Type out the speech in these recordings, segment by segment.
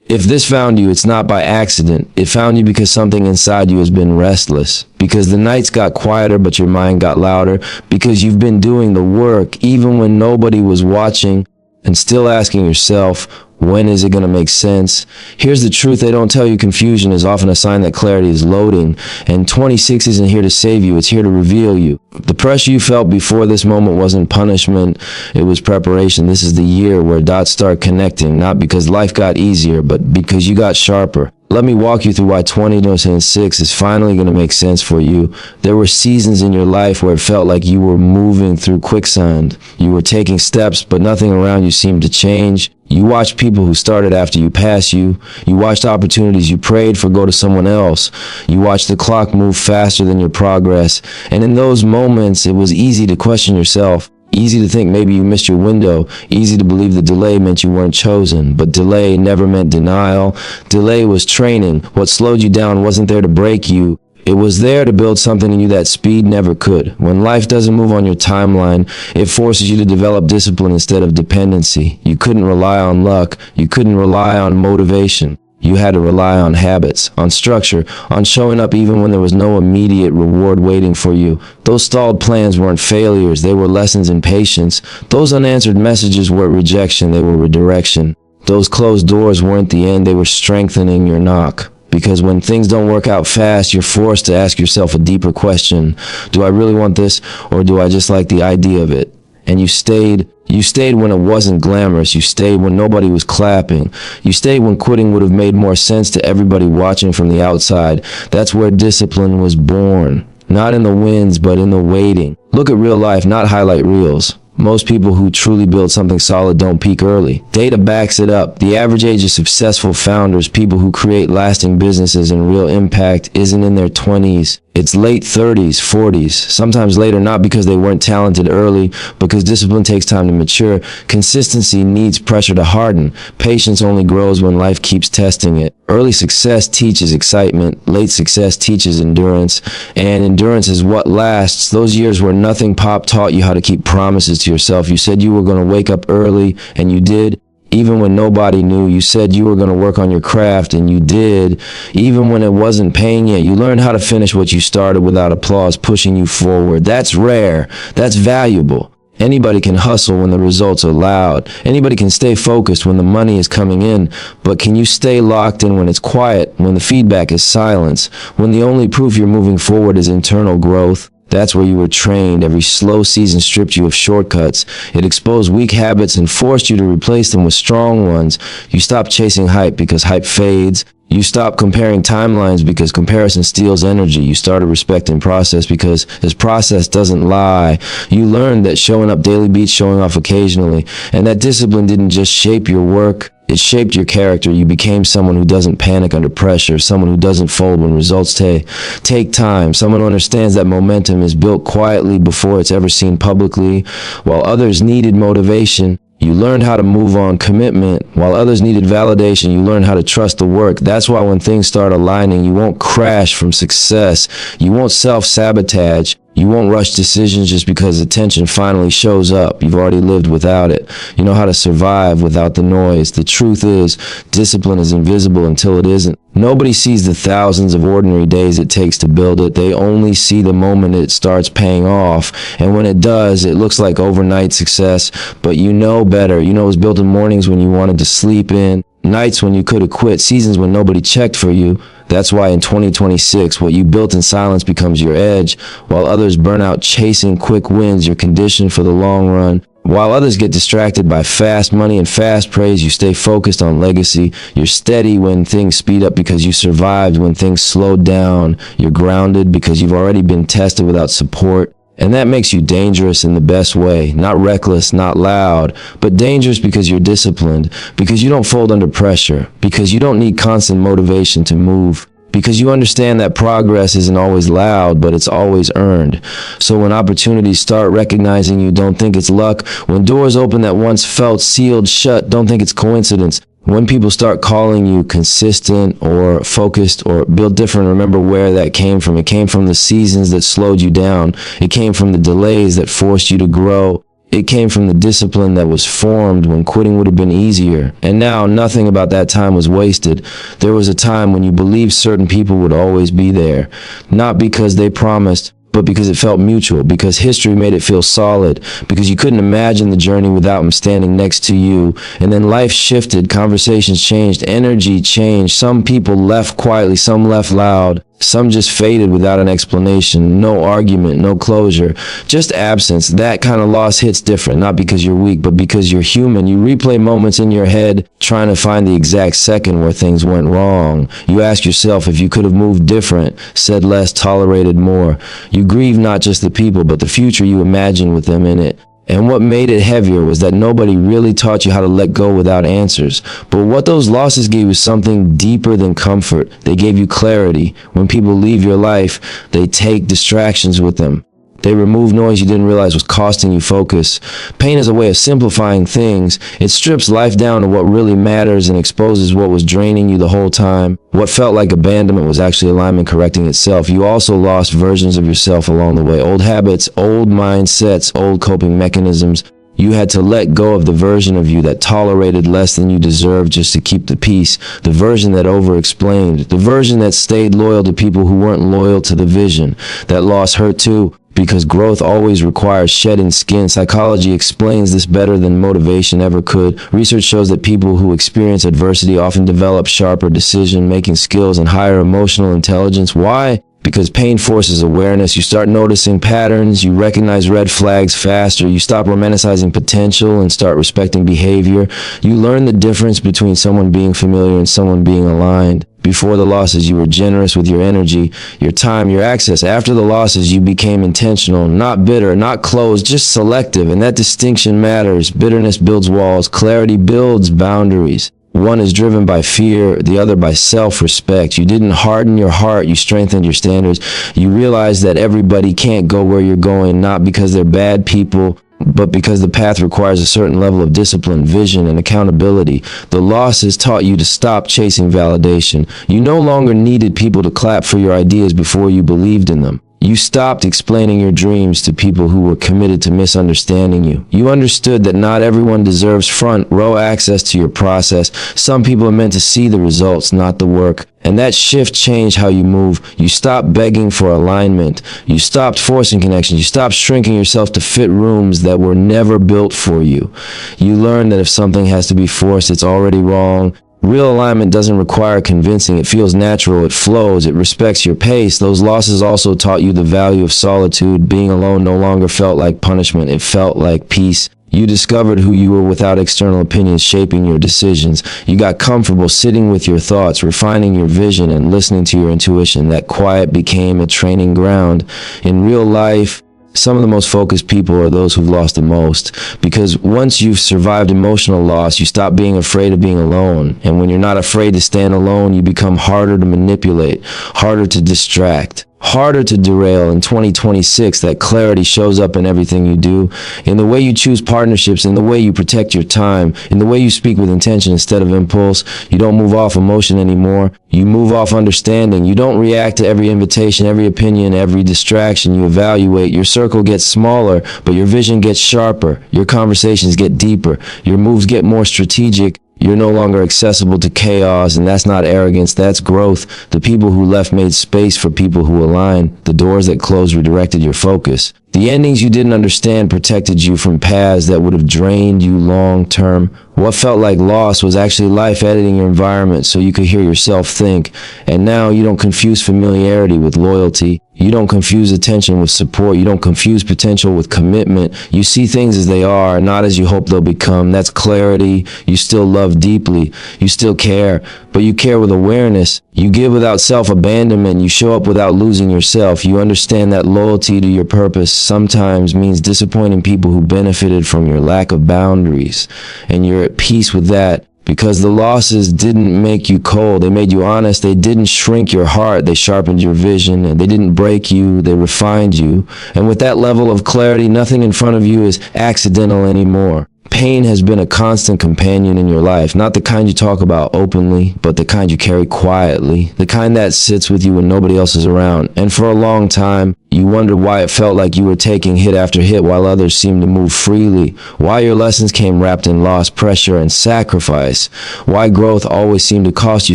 If this found you, it's not by accident. It found you because something inside you has been restless. Because the nights got quieter, but your mind got louder. Because you've been doing the work, even when nobody was watching, and still asking yourself, when is it going to make sense? Here's the truth they don't tell you. Confusion is often a sign that clarity is loading. And 26 isn't here to save you. It's here to reveal you. The pressure you felt before this moment wasn't punishment. It was preparation. This is the year where dots start connecting. Not because life got easier, but because you got sharper. Let me walk you through why 2026 is finally going to make sense for you. There were seasons in your life where it felt like you were moving through quicksand. You were taking steps, but nothing around you seemed to change. You watched people who started after you pass you. You watched opportunities you prayed for go to someone else. You watched the clock move faster than your progress. And in those moments, it was easy to question yourself. Easy to think maybe you missed your window. Easy to believe the delay meant you weren't chosen. But delay never meant denial. Delay was training. What slowed you down wasn't there to break you. It was there to build something in you that speed never could. When life doesn't move on your timeline, it forces you to develop discipline instead of dependency. You couldn't rely on luck. You couldn't rely on motivation. You had to rely on habits, on structure, on showing up even when there was no immediate reward waiting for you. Those stalled plans weren't failures, they were lessons in patience. Those unanswered messages weren't rejection, they were redirection. Those closed doors weren't the end, they were strengthening your knock. Because when things don't work out fast, you're forced to ask yourself a deeper question. Do I really want this, or do I just like the idea of it? And you stayed when it wasn't glamorous. You stayed when nobody was clapping. You stayed when quitting would have made more sense to everybody watching from the outside. That's where discipline was born. Not in the wins, but in the waiting. Look at real life, not highlight reels. Most people who truly build something solid don't peak early. Data backs it up. The average age of successful founders, people who create lasting businesses and real impact, isn't in their 20s. It's late 30s, 40s, sometimes later, not because they weren't talented early, because discipline takes time to mature. Consistency needs pressure to harden. Patience only grows when life keeps testing it. Early success teaches excitement. Late success teaches endurance. And endurance is what lasts. Those years where nothing pop taught you how to keep promises to yourself. You said you were going to wake up early, and you did. Even when nobody knew. You said you were going to work on your craft, and you did. Even when it wasn't paying yet, you learned how to finish what you started without applause pushing you forward. That's rare. That's valuable. Anybody can hustle when the results are loud. Anybody can stay focused when the money is coming in. But can you stay locked in when it's quiet, when the feedback is silence, when the only proof you're moving forward is internal growth? That's where you were trained. Every slow season stripped you of shortcuts. It exposed weak habits and forced you to replace them with strong ones. You stopped chasing hype because hype fades. You stopped comparing timelines because comparison steals energy. You started respecting process because this process doesn't lie. You learned that showing up daily beats showing off occasionally. And that discipline didn't just shape your work. It shaped your character. You became someone who doesn't panic under pressure, someone who doesn't fold when results take time, someone who understands that momentum is built quietly before it's ever seen publicly. While others needed motivation, you learned how to move on commitment. While others needed validation, you learned how to trust the work. That's why when things start aligning, you won't crash from success. You won't self-sabotage. You won't rush decisions just because attention finally shows up. You've already lived without it. You know how to survive without the noise. The truth is, discipline is invisible until it isn't. Nobody sees the thousands of ordinary days it takes to build it. They only see the moment it starts paying off. And when it does, it looks like overnight success. But you know better. You know it was built in mornings when you wanted to sleep in, nights when you could have quit, seasons when nobody checked for you. That's why in 2026, what you built in silence becomes your edge. While others burn out chasing quick wins, you're conditioned for the long run. While others get distracted by fast money and fast praise, you stay focused on legacy. You're steady when things speed up because you survived when things slowed down. You're grounded because you've already been tested without support. And that makes you dangerous in the best way. Not reckless, not loud, but dangerous because you're disciplined, because you don't fold under pressure, because you don't need constant motivation to move, because you understand that progress isn't always loud, but it's always earned. So when opportunities start recognizing you, don't think it's luck. When doors open that once felt sealed shut, don't think it's coincidence. When people start calling you consistent or focused or built different, remember where that came from. It came from the seasons that slowed you down. It came from the delays that forced you to grow. It came from the discipline that was formed when quitting would have been easier. And now, nothing about that time was wasted. There was a time when you believed certain people would always be there. Not because they promised, but because it felt mutual, because history made it feel solid, because you couldn't imagine the journey without them standing next to you. And then life shifted, conversations changed, energy changed. Some people left quietly, some left loud. Some just faded without an explanation, no argument, no closure, just absence. That kind of loss hits different, not because you're weak, but because you're human. You replay moments in your head, trying to find the exact second where things went wrong. You ask yourself if you could have moved different, said less, tolerated more. You grieve not just the people, but the future you imagine with them in it. And what made it heavier was that nobody really taught you how to let go without answers. But what those losses gave you was something deeper than comfort. They gave you clarity. When people leave your life, they take distractions with them. They remove noise you didn't realize was costing you focus. Pain is a way of simplifying things. It strips life down to what really matters and exposes what was draining you the whole time. What felt like abandonment was actually alignment correcting itself. You also lost versions of yourself along the way. Old habits, old mindsets, old coping mechanisms. You had to let go of the version of you that tolerated less than you deserved just to keep the peace. The version that over-explained. The version that stayed loyal to people who weren't loyal to the vision. That loss hurt too, because growth always requires shedding skin. Psychology explains this better than motivation ever could. Research shows that people who experience adversity often develop sharper decision-making skills and higher emotional intelligence. Why? Because pain forces awareness. You start noticing patterns, you recognize red flags faster, you stop romanticizing potential and start respecting behavior. You learn the difference between someone being familiar and someone being aligned. Before the losses, you were generous with your energy, your time, your access. After the losses, you became intentional, not bitter, not closed, just selective. And that distinction matters. Bitterness builds walls, clarity builds boundaries. One is driven by fear, the other by self-respect. You didn't harden your heart, you strengthened your standards. You realized that everybody can't go where you're going, not because they're bad people, but because the path requires a certain level of discipline, vision, and accountability. The losses taught you to stop chasing validation. You no longer needed people to clap for your ideas before you believed in them. You stopped explaining your dreams to people who were committed to misunderstanding you. You understood that not everyone deserves front row access to your process. Some people are meant to see the results, not the work. And that shift changed how you move. You stopped begging for alignment. You stopped forcing connection. You stopped shrinking yourself to fit rooms that were never built for you. You learned that if something has to be forced, it's already wrong. Real alignment doesn't require convincing. It feels natural. It flows. It respects your pace. Those losses also taught you the value of solitude. Being alone no longer felt like punishment. It felt like peace. You discovered who you were without external opinions shaping your decisions. You got comfortable sitting with your thoughts, refining your vision, and listening to your intuition. That quiet became a training ground. In real life, some of the most focused people are those who've lost the most, because once you've survived emotional loss, you stop being afraid of being alone. And when you're not afraid to stand alone, you become harder to manipulate, harder to distract, harder to derail. In 2026, that clarity shows up in everything you do, in the way you choose partnerships, in the way you protect your time, in the way you speak with intention instead of impulse. You don't move off emotion anymore. You move off understanding. You don't react to every invitation, every opinion, every distraction. You evaluate. Your circle gets smaller, but your vision gets sharper. Your conversations get deeper. Your moves get more strategic. You're no longer accessible to chaos, and that's not arrogance, that's growth. The people who left made space for people who align. The doors that closed redirected your focus. The endings you didn't understand protected you from paths that would have drained you long term. What felt like loss was actually life editing your environment so you could hear yourself think. And now you don't confuse familiarity with loyalty. You don't confuse attention with support. You don't confuse potential with commitment. You see things as they are, not as you hope they'll become. That's clarity. You still love deeply. You still care, but you care with awareness. You give without self-abandonment. You show up without losing yourself. You understand that loyalty to your purpose sometimes means disappointing people who benefited from your lack of boundaries. And you're at peace with that. Because the losses didn't make you cold, they made you honest. They didn't shrink your heart, they sharpened your vision. And they didn't break you, they refined you. And with that level of clarity, nothing in front of you is accidental anymore. Pain has been a constant companion in your life, not the kind you talk about openly, but the kind you carry quietly, the kind that sits with you when nobody else is around. And for a long time, you wondered why it felt like you were taking hit after hit while others seemed to move freely, why your lessons came wrapped in loss, pressure, and sacrifice, why growth always seemed to cost you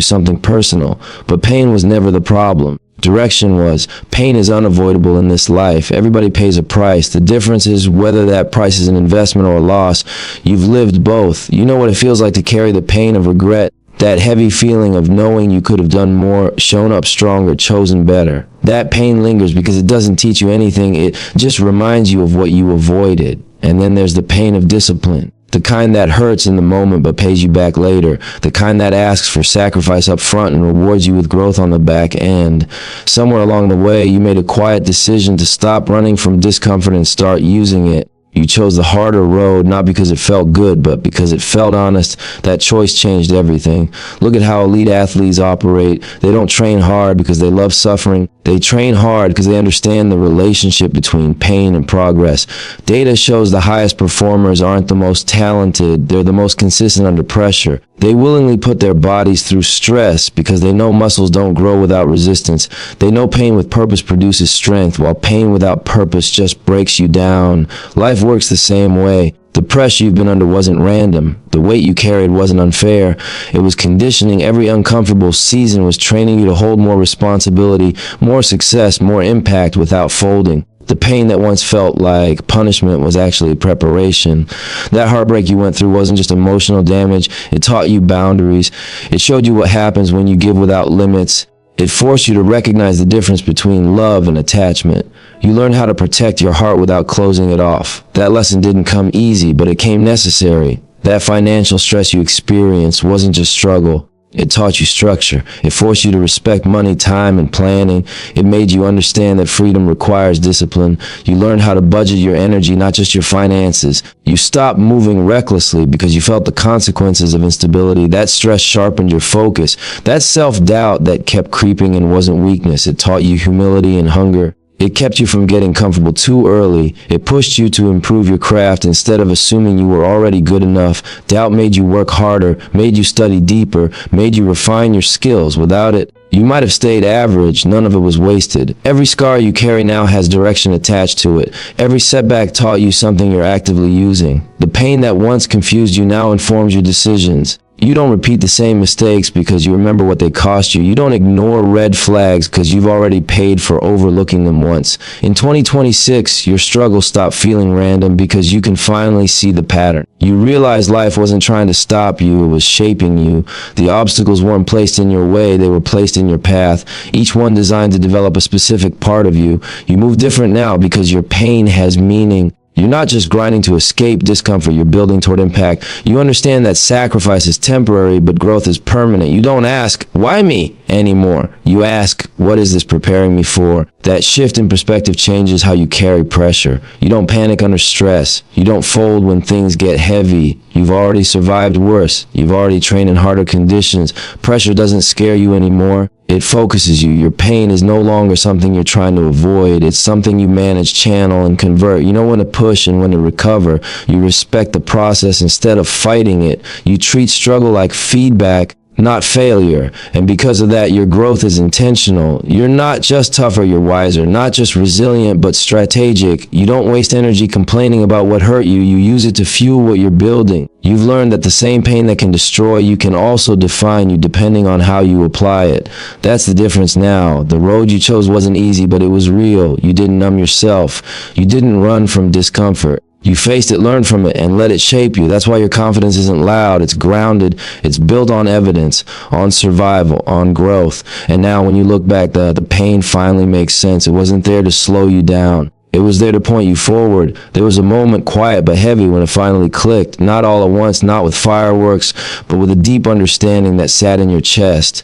something personal. But pain was never the problem. Direction was. Pain is unavoidable in this life. Everybody pays a price. The difference is whether that price is an investment or a loss. You've lived both. You know what it feels like to carry the pain of regret, that heavy feeling of knowing you could have done more, shown up stronger, chosen better. That pain lingers because it doesn't teach you anything. It just reminds you of what you avoided. And then there's the pain of discipline. The kind that hurts in the moment but pays you back later. The kind that asks for sacrifice up front and rewards you with growth on the back end. Somewhere along the way, you made a quiet decision to stop running from discomfort and start using it. You chose the harder road, not because it felt good, but because it felt honest. That choice changed everything. Look at how elite athletes operate. They don't train hard because they love suffering. They train hard because they understand the relationship between pain and progress. Data shows the highest performers aren't the most talented. They're the most consistent under pressure. They willingly put their bodies through stress because they know muscles don't grow without resistance. They know pain with purpose produces strength, while pain without purpose just breaks you down. Life works the same way. The pressure you've been under wasn't random. The weight you carried wasn't unfair. It was conditioning. Every uncomfortable season was training you to hold more responsibility, more success, more impact without folding. The pain that once felt like punishment was actually preparation. That heartbreak you went through wasn't just emotional damage. It taught you boundaries. It showed you what happens when you give without limits. It forced you to recognize the difference between love and attachment. You learned how to protect your heart without closing it off. That lesson didn't come easy, but it came necessary. That financial stress you experienced wasn't just struggle. It taught you structure. It forced you to respect money, time, and planning. It made you understand that freedom requires discipline. You learned how to budget your energy, not just your finances. You stopped moving recklessly because you felt the consequences of instability. That stress sharpened your focus. That self-doubt that kept creeping and wasn't weakness. It taught you humility and hunger. It kept you from getting comfortable too early. It pushed you to improve your craft instead of assuming you were already good enough. Doubt made you work harder, made you study deeper, made you refine your skills. Without it, you might have stayed average. None of it was wasted. Every scar you carry now has direction attached to it. Every setback taught you something you're actively using. The pain that once confused you now informs your decisions. You don't repeat the same mistakes because you remember what they cost you. You don't ignore red flags because you've already paid for overlooking them once. In 2026, your struggles stop feeling random because you can finally see the pattern. You realize life wasn't trying to stop you, it was shaping you. The obstacles weren't placed in your way, they were placed in your path. Each one designed to develop a specific part of you. You move different now because your pain has meaning. You're not just grinding to escape discomfort, you're building toward impact. You understand that sacrifice is temporary, but growth is permanent. You don't ask, why me, anymore. You ask, what is this preparing me for? That shift in perspective changes how you carry pressure. You don't panic under stress. You don't fold when things get heavy. You've already survived worse. You've already trained in harder conditions. Pressure doesn't scare you anymore. It focuses you. Your pain is no longer something you're trying to avoid. It's something you manage, channel, and convert. You know when to push and when to recover. You respect the process instead of fighting it. You treat struggle like feedback, not failure. And because of that, your growth is intentional. You're not just tougher, you're wiser. Not just resilient, but strategic. You don't waste energy complaining about what hurt you. You use it to fuel what you're building. You've learned that the same pain that can destroy you can also define you depending on how you apply it. That's the difference now. The road you chose wasn't easy, but it was real. You didn't numb yourself. You didn't run from discomfort. You faced it, learned from it, and let it shape you. That's why your confidence isn't loud. It's grounded. It's built on evidence, on survival, on growth. And now when you look back, the pain finally makes sense. It wasn't there to slow you down. It was there to point you forward. There was a moment, quiet but heavy, when it finally clicked. Not all at once, not with fireworks, but with a deep understanding that sat in your chest.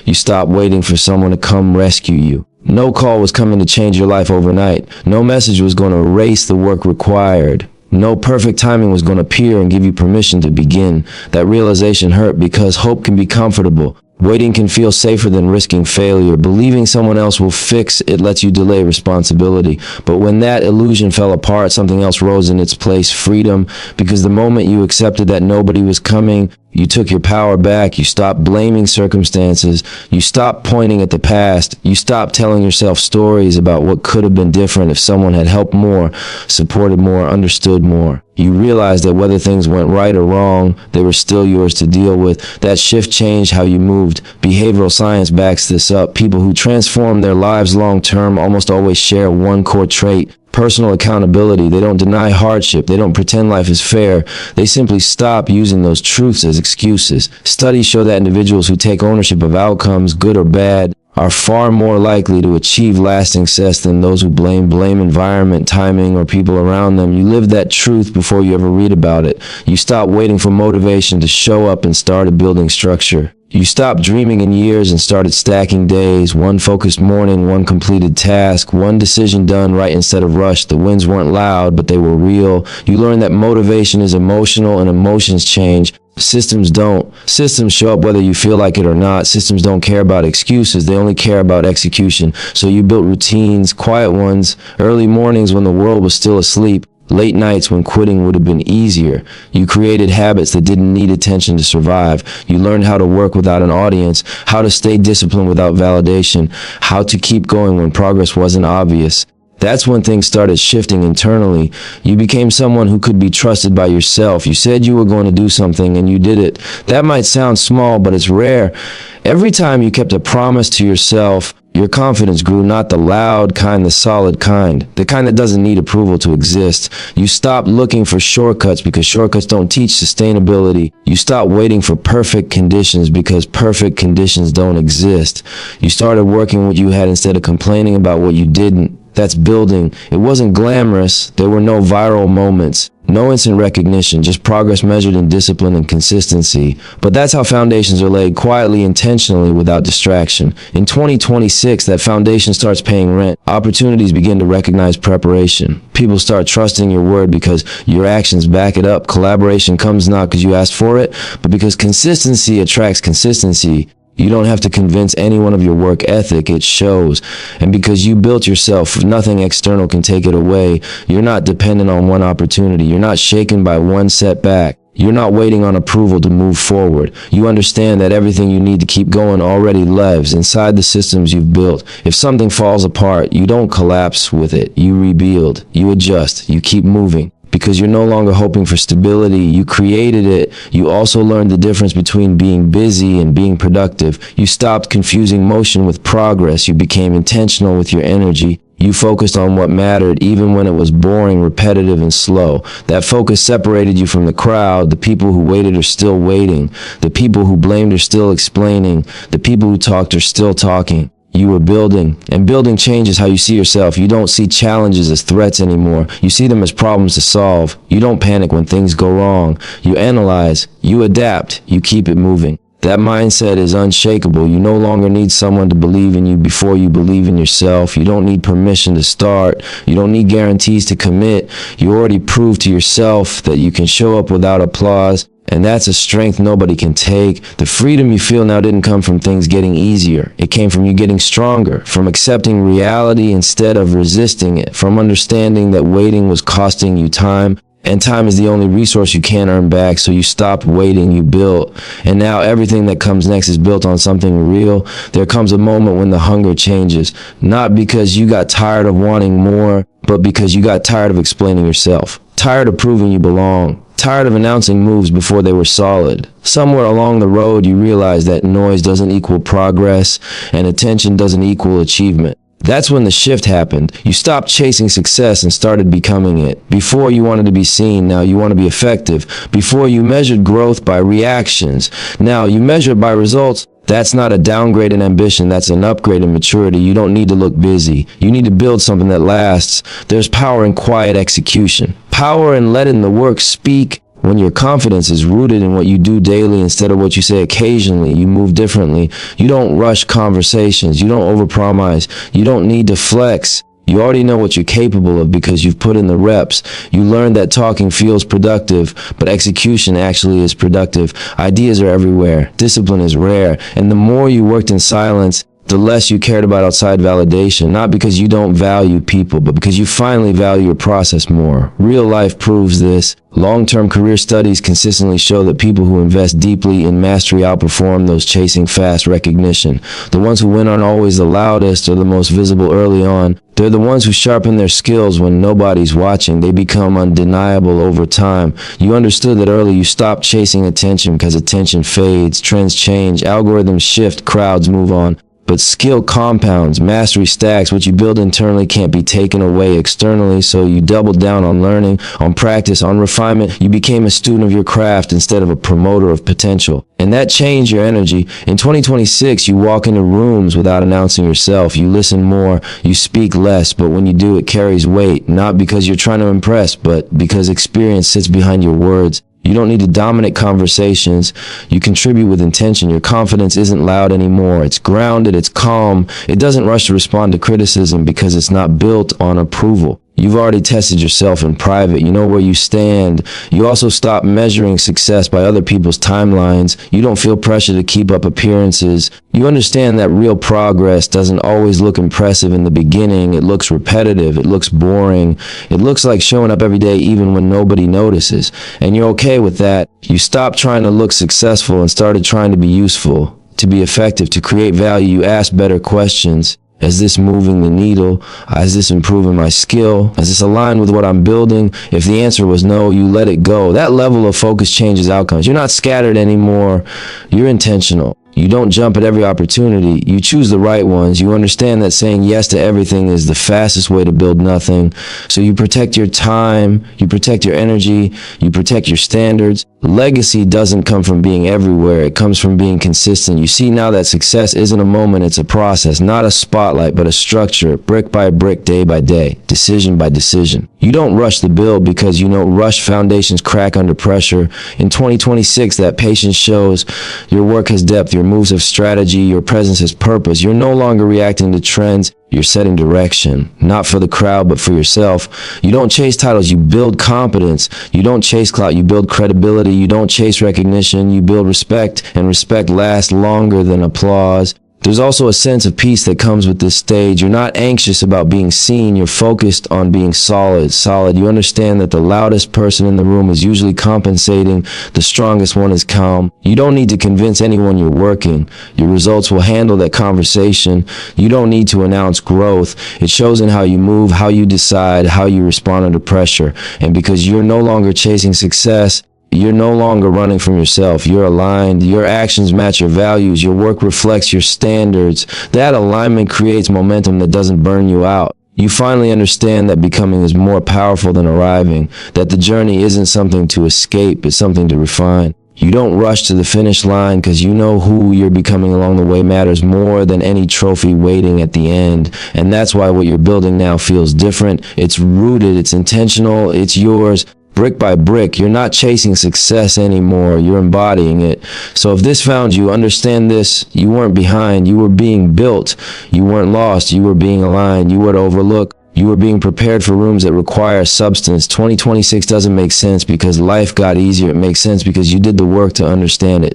You stopped waiting for someone to come rescue you. No call was coming to change your life overnight. No message was going to erase the work required. No perfect timing was going to appear and give you permission to begin. That realization hurt because hope can be comfortable, Waiting can feel safer than risking failure. Believing someone else will fix it lets you delay responsibility. But when that illusion fell apart, something else rose in its place: freedom. Because the moment you accepted that nobody was coming, you took your power back. You stopped blaming circumstances. You stopped pointing at the past. You stopped telling yourself stories about what could have been different if someone had helped more, supported more, understood more. You realized that whether things went right or wrong, they were still yours to deal with. That shift changed how you moved. Behavioral science backs this up. People who transform their lives long term almost always share one core trait: personal accountability. They don't deny hardship. They don't pretend life is fair. They simply stop using those truths as excuses. Studies show that individuals who take ownership of outcomes, good or bad, are far more likely to achieve lasting success than those who blame environment, timing, or people around them. You live that truth before you ever read about it. You stop waiting for motivation to show up and started building structure. You stopped dreaming in years and started stacking days. One focused morning, one completed task, one decision done right instead of rushed. The wins weren't loud, but they were real. You learned that motivation is emotional and emotions change. Systems don't. Systems show up whether you feel like it or not. Systems don't care about excuses. They only care about execution. So you built routines, quiet ones, early mornings when the world was still asleep, late nights when quitting would have been easier. You created habits that didn't need attention to survive. You learned how to work without an audience, how to stay disciplined without validation, how to keep going when progress wasn't obvious. That's when things started shifting internally. You became someone who could be trusted by yourself. You said you were going to do something and you did it. That might sound small, but it's rare. Every time you kept a promise to yourself, your confidence grew, not the loud kind, the solid kind, the kind that doesn't need approval to exist. You stopped looking for shortcuts because shortcuts don't teach sustainability. You stopped waiting for perfect conditions because perfect conditions don't exist. You started working what you had instead of complaining about what you didn't. That's building. It wasn't glamorous. There were no viral moments, no instant recognition, just progress measured in discipline and consistency. But that's how foundations are laid, quietly, intentionally, without distraction. In 2026, that foundation starts paying rent. Opportunities begin to recognize preparation. People start trusting your word because your actions back it up. Collaboration comes not because you asked for it, but because consistency attracts consistency. You don't have to convince anyone of your work ethic, it shows. And because you built yourself, nothing external can take it away. You're not dependent on one opportunity. You're not shaken by one setback. You're not waiting on approval to move forward. You understand that everything you need to keep going already lives inside the systems you've built. If something falls apart, you don't collapse with it. You rebuild, you adjust, you keep moving. Because you're no longer hoping for stability, you created it. You also learned the difference between being busy and being productive. You stopped confusing motion with progress. You became intentional with your energy. You focused on what mattered, even when it was boring, repetitive, and slow. That focus separated you from the crowd. The people who waited are still waiting. The people who blamed are still explaining. The people who talked are still talking. You were building, and building changes how you see yourself. You don't see challenges as threats anymore. You see them as problems to solve. You don't panic when things go wrong. You analyze, you adapt, you keep it moving. That mindset is unshakable. You no longer need someone to believe in you before you believe in yourself. You don't need permission to start. You don't need guarantees to commit. You already proved to yourself that you can show up without applause. And that's a strength nobody can take. The freedom you feel now didn't come from things getting easier. It came from you getting stronger, from accepting reality instead of resisting it, from understanding that waiting was costing you time. And time is the only resource you can't earn back, so you stopped waiting, you built. And now everything that comes next is built on something real. There comes a moment when the hunger changes, not because you got tired of wanting more, but because you got tired of explaining yourself, tired of proving you belong, tired of announcing moves before they were solid. Somewhere along the road, you realize that noise doesn't equal progress, and attention doesn't equal achievement. That's when the shift happened. You stopped chasing success and started becoming it. Before you wanted to be seen, now you want to be effective. Before you measured growth by reactions, now you measure it by results. That's not a downgrade in ambition, that's an upgrade in maturity. You don't need to look busy. You need to build something that lasts. There's power in quiet execution. Power in letting the work speak. When your confidence is rooted in what you do daily instead of what you say occasionally, you move differently. You don't rush conversations. You don't overpromise. You don't need to flex. You already know what you're capable of because you've put in the reps. You learned that talking feels productive, but execution actually is productive. Ideas are everywhere. Discipline is rare. And the more you worked in silence, the less you cared about outside validation, not because you don't value people, but because you finally value your process more. Real life proves this. Long-term career studies consistently show that people who invest deeply in mastery outperform those chasing fast recognition. The ones who win aren't always the loudest or the most visible early on. They're the ones who sharpen their skills when nobody's watching. They become undeniable over time. You understood that early. You stopped chasing attention because attention fades, trends change, algorithms shift, crowds move on. But skill compounds, mastery stacks. What you build internally can't be taken away externally, so you doubled down on learning, on practice, on refinement. You became a student of your craft instead of a promoter of potential. And that changed your energy. In 2026, you walk into rooms without announcing yourself. You listen more, you speak less, but when you do, it carries weight. Not because you're trying to impress, but because experience sits behind your words. You don't need to dominate conversations. You contribute with intention. Your confidence isn't loud anymore. It's grounded. It's calm. It doesn't rush to respond to criticism because it's not built on approval. You've already tested yourself in private. You know where you stand. You also stop measuring success by other people's timelines. You don't feel pressure to keep up appearances. You understand that real progress doesn't always look impressive in the beginning. It looks repetitive. It looks boring. It looks like showing up every day even when nobody notices. And you're okay with that. You stopped trying to look successful and started trying to be useful, to be effective, to create value. You ask better questions. Is this moving the needle? Is this improving my skill? Is this aligned with what I'm building? If the answer was no, you let it go. That level of focus changes outcomes. You're not scattered anymore. You're intentional. You don't jump at every opportunity. You choose the right ones. You understand that saying yes to everything is the fastest way to build nothing. So you protect your time, you protect your energy, you protect your standards. Legacy doesn't come from being everywhere. It comes from being consistent. You see now that success isn't a moment, it's a process, not a spotlight, but a structure, brick by brick, day by day, decision by decision. You don't rush the build because you know rushed foundations crack under pressure. In 2026, that patience shows. Your work has depth, your moves have strategy, your presence has purpose. You're no longer reacting to trends. You're setting direction, not for the crowd, but for yourself. You don't chase titles, you build competence. You don't chase clout, you build credibility. You don't chase recognition, you build respect, and respect lasts longer than applause. There's also a sense of peace that comes with this stage. You're not anxious about being seen. You're focused on being solid. You understand that the loudest person in the room is usually compensating. The strongest one is calm. You don't need to convince anyone you're working. Your results will handle that conversation. You don't need to announce growth. It shows in how you move, how you decide, how you respond under pressure. And because you're no longer chasing success, you're no longer running from yourself. You're aligned. Your actions match your values. Your work reflects your standards. That alignment creates momentum that doesn't burn you out. You finally understand that becoming is more powerful than arriving, that the journey isn't something to escape, it's something to refine. You don't rush to the finish line because you know who you're becoming along the way matters more than any trophy waiting at the end. And that's why what you're building now feels different. It's rooted, it's intentional, it's yours. Brick by brick, you're not chasing success anymore, you're embodying it. So if this found you, understand this, you weren't behind, you were being built. You weren't lost, you were being aligned, you weren't overlooked. You were being prepared for rooms that require substance. 2026 doesn't make sense because life got easier. It makes sense because you did the work to understand it.